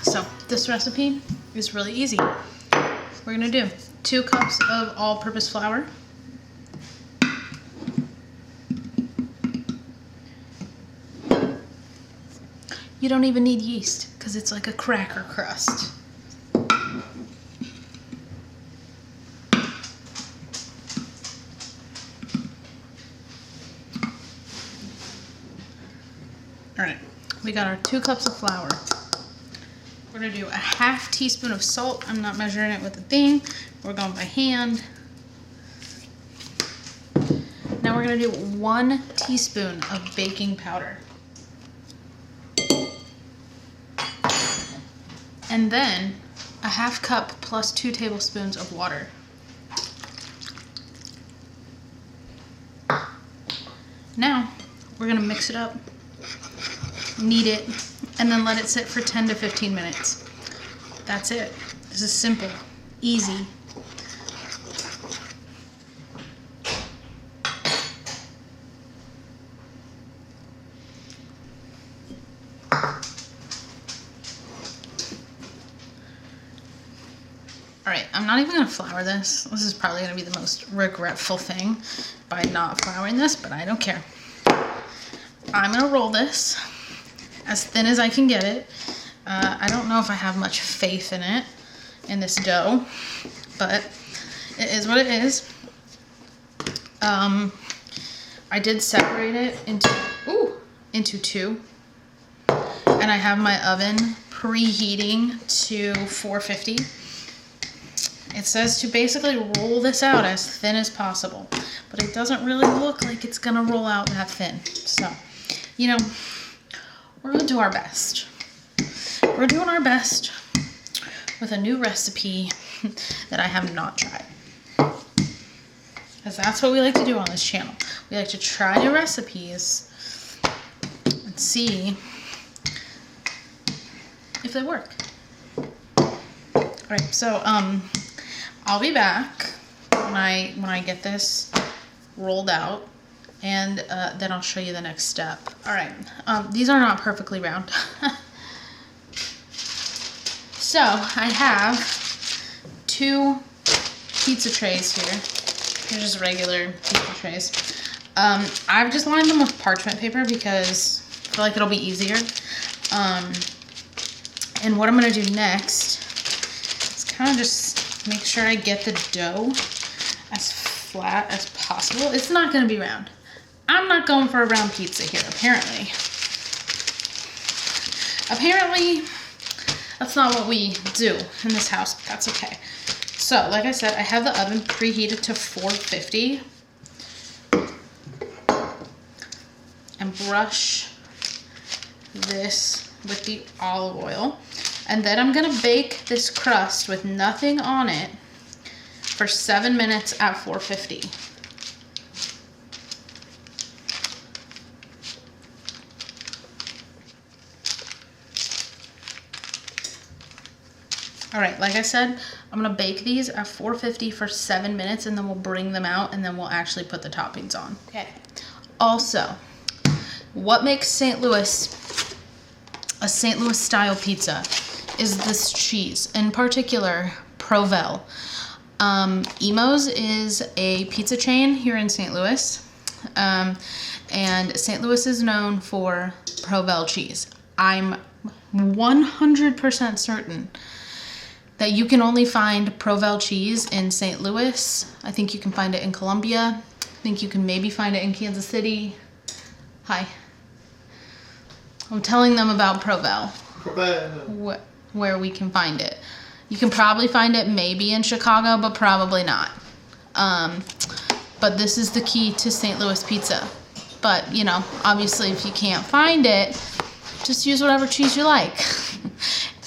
So this recipe is really easy. We're gonna do 2 cups of all-purpose flour. You don't even need yeast because it's like a cracker crust. All right, we got our 2 cups of flour. We're gonna do a 1/2 teaspoon of salt. I'm not measuring it with a thing. We're going by hand. Now we're gonna do 1 teaspoon of baking powder. And then a 1/2 cup plus 2 tablespoons of water. Now we're gonna mix it up, knead it, and then let it sit for 10 to 15 minutes. That's it. This is simple, easy. All right, I'm not even gonna flour this. This is probably gonna be the most regretful thing by not flouring this, but I don't care. I'm gonna roll this as thin as I can get it. I don't know if I have much faith in it, in this dough, but it is what it is. I did separate it into 2, and I have my oven preheating to 450. It says to basically roll this out as thin as possible, but it doesn't really look like it's gonna roll out that thin. So, you know, we're gonna do our best. We're doing our best with a new recipe that I have not tried. Because that's what we like to do on this channel. We like to try new recipes and see if they work. All right, so I'll be back when I get this rolled out, and then I'll show you the next step. All right, these are not perfectly round. So I have 2 pizza trays here. They're just regular pizza trays. I've just lined them with parchment paper because I feel like it'll be easier. And what I'm gonna do next is kind of just make sure I get the dough as flat as possible. It's not gonna be round. I'm not going for a round pizza here, apparently. Apparently, that's not what we do in this house, but that's okay. So, like I said, I have the oven preheated to 450. And brush this with the olive oil. And then I'm gonna bake this crust with nothing on it for 7 minutes at 450. All right, like I said, I'm gonna bake these at 450 for 7 minutes, and then we'll bring them out, and then we'll actually put the toppings on. Okay. Also, what makes St. Louis a St. Louis style pizza is this cheese, in particular, Provel. Emo's is a pizza chain here in St. Louis, and St. Louis is known for Provel cheese. I'm 100% certain that you can only find Provel cheese in St. Louis. I think you can find it in Columbia. I think you can maybe find it in Kansas City. Hi. I'm telling them about Provel. Where we can find it. You can probably find it maybe in Chicago, but probably not. But this is the key to St. Louis pizza. But, you know, obviously if you can't find it, just use whatever cheese you like.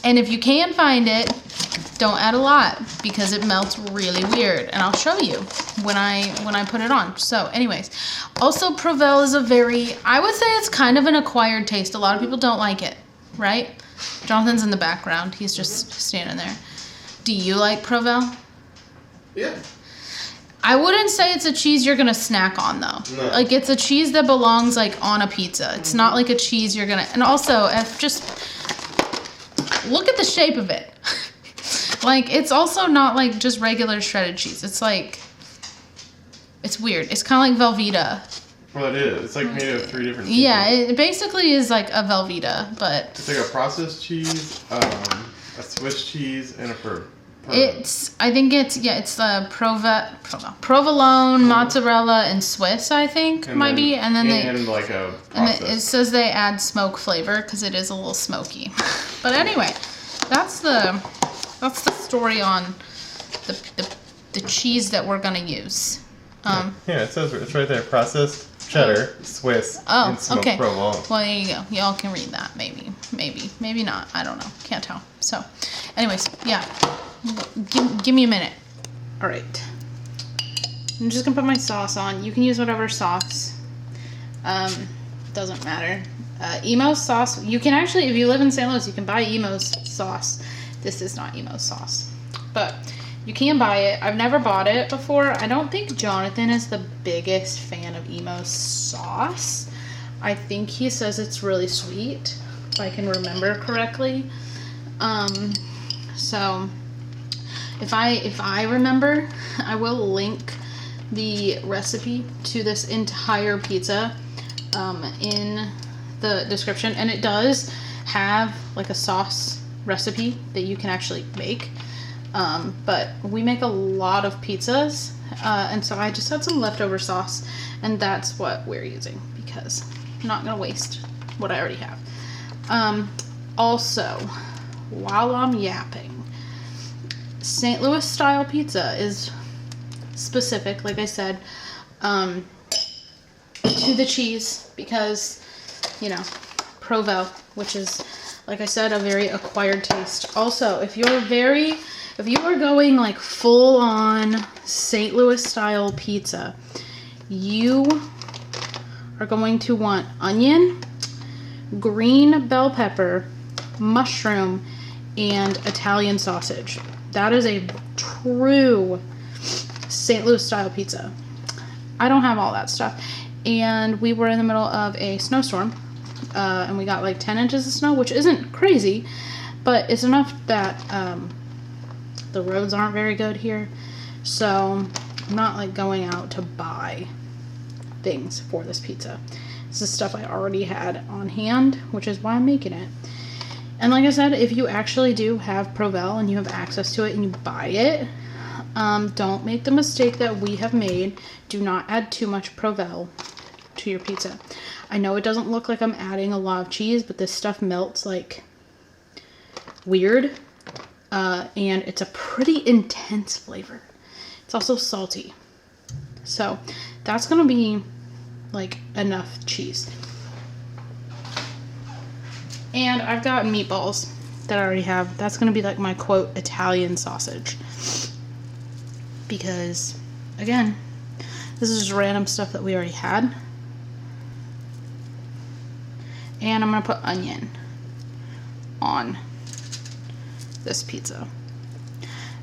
And if you can find it, don't add a lot because it melts really weird, and I'll show you when I put it on. So anyways, also Provel is I would say it's kind of an acquired taste. A lot of people don't like it, right? Jonathan's in the background. He's just standing there. Do you like Provel? Yeah. I wouldn't say it's a cheese you're gonna snack on though. No. Like it's a cheese that belongs like on a pizza. It's not like a cheese you're gonna, and also if just look at the shape of it. Like, it's also not like just regular shredded cheese. It's like, it's weird. It's kind of like Velveeta. Well, it is. It's like made of 3 different cheeses. Yeah, it basically is like a Velveeta, but... It's like a processed cheese, a Swiss cheese, and a Provel. I think it's the provolone, mozzarella, and Swiss, I think, and might be. And then like a processed. And it says they add smoke flavor because it is a little smoky. But anyway, that's the story on the cheese that we're gonna use. Yeah, it says it's right there. Processed cheddar, Swiss, and smoked provolone. Well, there you go. Y'all can read that. Maybe not. I don't know. Can't tell. So, anyways, yeah. Give me a minute. All right. I'm just gonna put my sauce on. You can use whatever sauce. Doesn't matter. Emo's sauce. You can actually, if you live in St. Louis, you can buy Emo's sauce. This is not Emo's sauce, but you can buy it. I've never bought it before. I don't think Jonathan is the biggest fan of Emo's sauce. I think he says it's really sweet, if I can remember correctly. So if I remember, I will link the recipe to this entire pizza in the description, and it does have like a sauce recipe that you can actually make. But we make a lot of pizzas, and so I just had some leftover sauce, and that's what we're using because I'm not gonna waste what I already have. Also, while I'm yapping, St. Louis style pizza is specific, like I said, to the cheese because, you know, Provel, which is, like I said, a very acquired taste. Also, if you are going like full on St. Louis style pizza, you are going to want onion, green bell pepper, mushroom, and Italian sausage. That is a true St. Louis style pizza. I don't have all that stuff. And we were in the middle of a snowstorm, and we got like 10 inches of snow, which isn't crazy, but it's enough that the roads aren't very good here. So I'm not like going out to buy things for this pizza. This is stuff I already had on hand, which is why I'm making it. And like I said, if you actually do have Provel and you have access to it and you buy it, don't make the mistake that we have made. Do not add too much Provel to your pizza. I know it doesn't look like I'm adding a lot of cheese, but this stuff melts like weird. And it's a pretty intense flavor. It's also salty. So that's going to be like enough cheese. And I've got meatballs that I already have. That's going to be like my quote Italian sausage. Because, again, this is just random stuff that we already had. And I'm going to put onion on this pizza.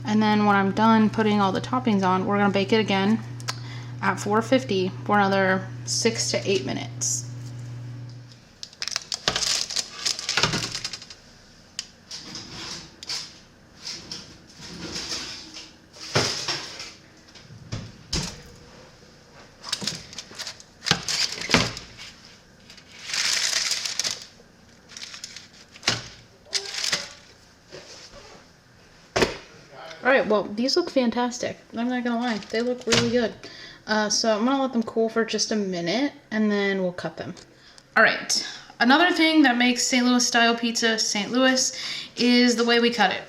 And then when I'm done putting all the toppings on, we're going to bake it again at 450 for another 6 to 8 minutes. Alright, well, these look fantastic. I'm not gonna lie, they look really good. So I'm gonna let them cool for just a minute, and then we'll cut them. Alright, another thing that makes St. Louis style pizza St. Louis is the way we cut it.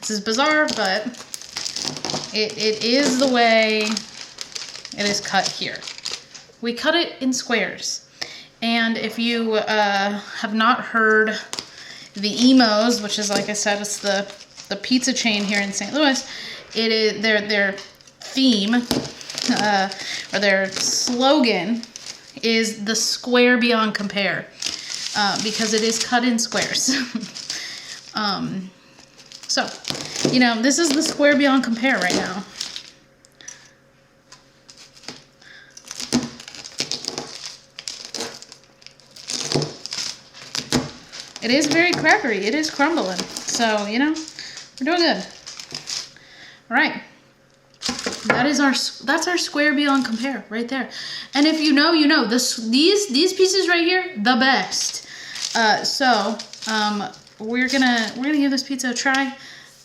This is bizarre, but it is the way it is cut here. We cut it in squares. And if you have not heard the Emos, which is, like I said, it's the pizza chain here in St. Louis, it is their theme or their slogan is the square beyond compare, because it is cut in squares. So, you know, this is the square beyond compare right now. It is very crackery. It is crumbling. So, you know, we're doing good. All right. That's our square beyond compare right there. And if you know, you know. These pieces right here, the best. We're gonna give this pizza a try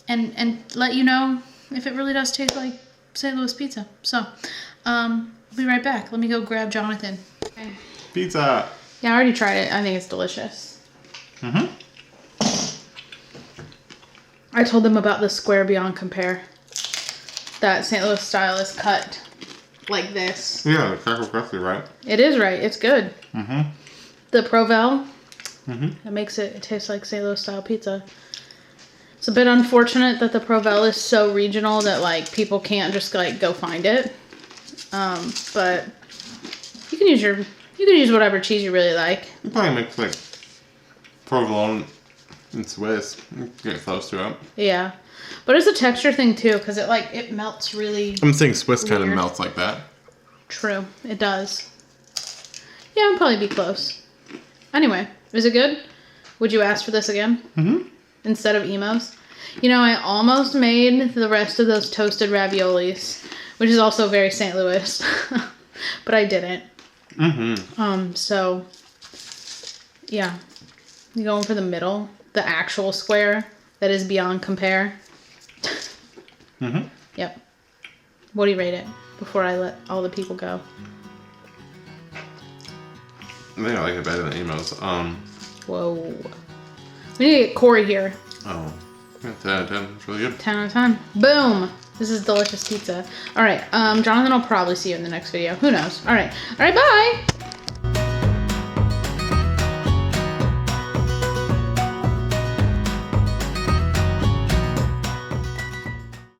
and let you know if it really does taste like St. Louis pizza. So, I'll be right back. Let me go grab Jonathan. Okay. Pizza. Yeah, I already tried it. I think it's delicious. Mm-hmm. I told them about the square beyond compare. That St. Louis style is cut like this. Yeah, the shatter-crisp, right? It is right. It's good. Mm-hmm. The Provel. Mm-hmm. It makes it taste like St. Louis style pizza. It's a bit unfortunate that the Provel is so regional that like people can't just like go find it. But you can use whatever cheese you really like. You probably mix like provolone and Swiss. Get close to it. Yeah, but it's a texture thing too because it melts really. I'm saying Swiss kind of weird. melts like that. True, it does. Yeah, I'll probably be close. Anyway, is it good? Would you ask for this again? Mm-hmm. Instead of emos? You know, I almost made the rest of those toasted raviolis, which is also very St. Louis, but I didn't. Mm-hmm. So, yeah. You going for the middle? The actual square that is beyond compare? Mm-hmm. Yep. What do you rate it before I let all the people go? I think I like it better than emos. Whoa. We need to get Corey here. Oh. Yeah, 10 out of 10. It's really good. 10 out of 10. Boom! This is delicious pizza. Alright, Jonathan, I'll probably see you in the next video. Who knows? Alright, bye!